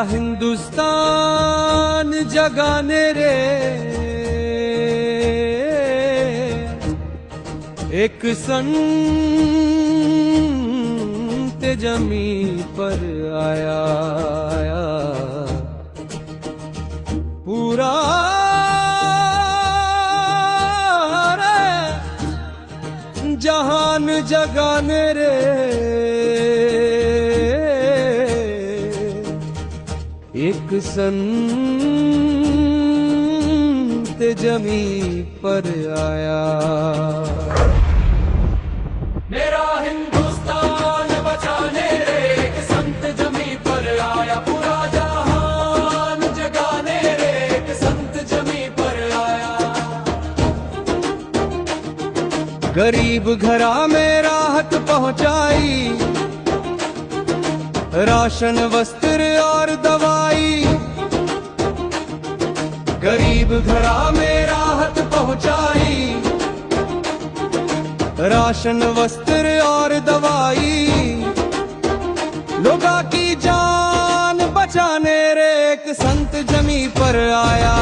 हिंदुस्तान जगाने रे एक संत जमी पर आया पूरा जहान जगाने रे एक संत जमी पर आया। मेरा हिंदुस्तान बचाने रे एक संत जमी पर आया पूरा जहान जगाने रे एक संत जमी पर आया। गरीब घरा में राहत पहुंचाई राशन वस्त्र और दवाई। गरीब घरा में राहत पहुंचाई राशन वस्त्र और दवाई। लोगा की जान बचाने रे एक संत जमी पर आया।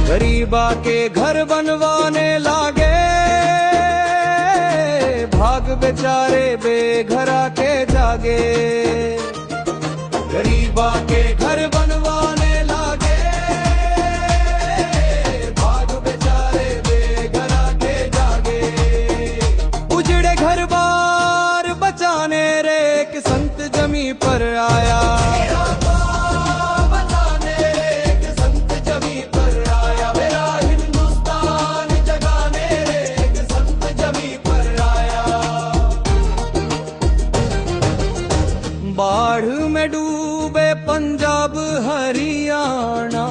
गरीबा के घर बनवाने लागे भाग बेचारे बेघरा के जागे। गरीबा के घर बनवाने लागे भाग बेचारे बेघरा के जागे। उजड़े घर बार बचाने रे एक संत जमी पर आया। बाढ़ में डूबे पंजाब हरियाणा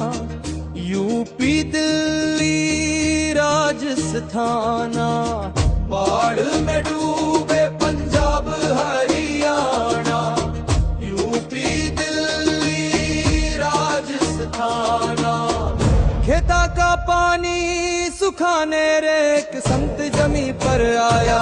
यूपी दिल्ली राजस्थान। बाढ़ में डूबे पंजाब हरियाणा यूपी दिल्ली राजस्थान। खेता का पानी सुखाने रे एक संत जमी पर आया।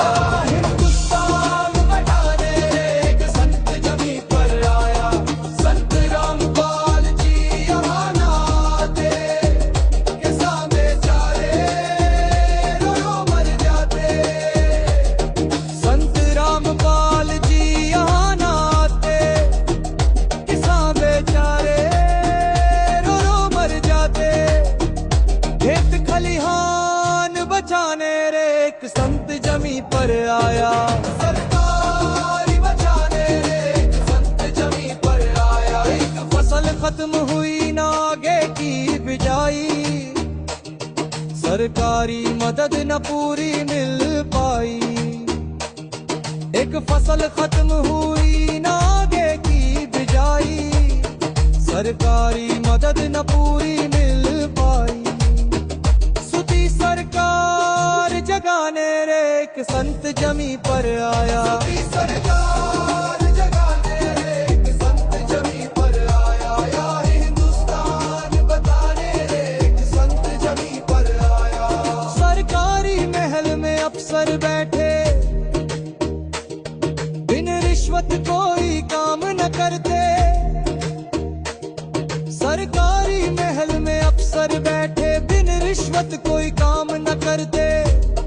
बचाने रे एक संत जमी पर आया। सरकारी बचाने रे एक संत जमी पर आया। एक फसल खत्म हुई ना आगे की बिजाई। सरकारी मदद न पूरी मिल पाई। एक फसल खत्म हुई ना आगे की बिजाई। सरकारी मदद न पूरी मिल पाई। सरकार जगाने रे एक संत जमी पर आया। सरकार जगाने रे एक संत जमी पर आया। या हिंदुस्तान बताने रे एक संत जमी पर आया। सरकारी महल में अफसर बैठे बिन रिश्वत कोई काम न करते। सरकारी महल में अफसर बैठे बिन रिश्वत कोई काम न करते।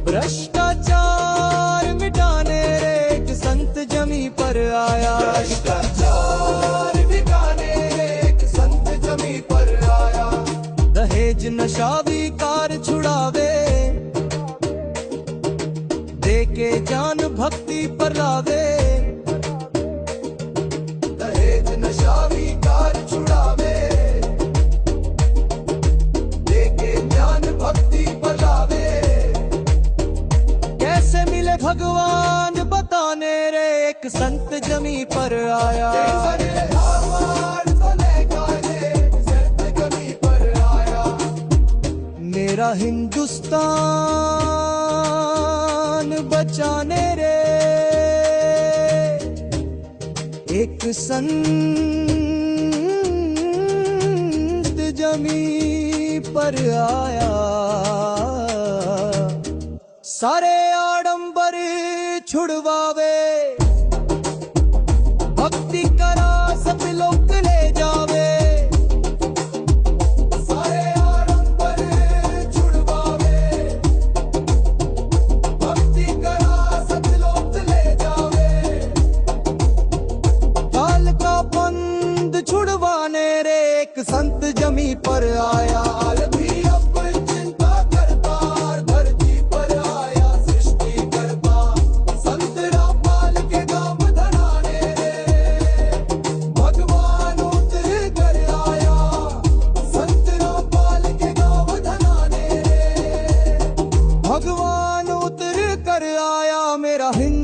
भ्रष्टाचार मिटाने रे एक संत जमी पर आया। भ्रष्टाचार मिटाने रे एक संत जमी पर आया। दहेज नशावी कार छुड़ावे देके जान भक्ति पर लावे। दहेज नशावी कार छुड़ावे भक्ति पर लावे। कैसे मिले भगवान बताने रे एक संत जमी पर आया। मेरा हिंदुस्तान बचाने रे एक संत जमी पर आया, सारे आडंबर छुड़वावे, भक्ति करा सब लोग ले जावे, सारे आडंबर छुड़वावे, भक्ति करा सब लोग ले जावे, काल का बंद छुड़वाने रे एक संत जमी पर आया, भी अब चिंता करता धरती पर आया सृष्टि करता, संत रामपाल के गांव धराने रे भगवान उतर कर आया, संत रामपाल के गांव धराने रे भगवान उतर कर आया, मेरा हिंद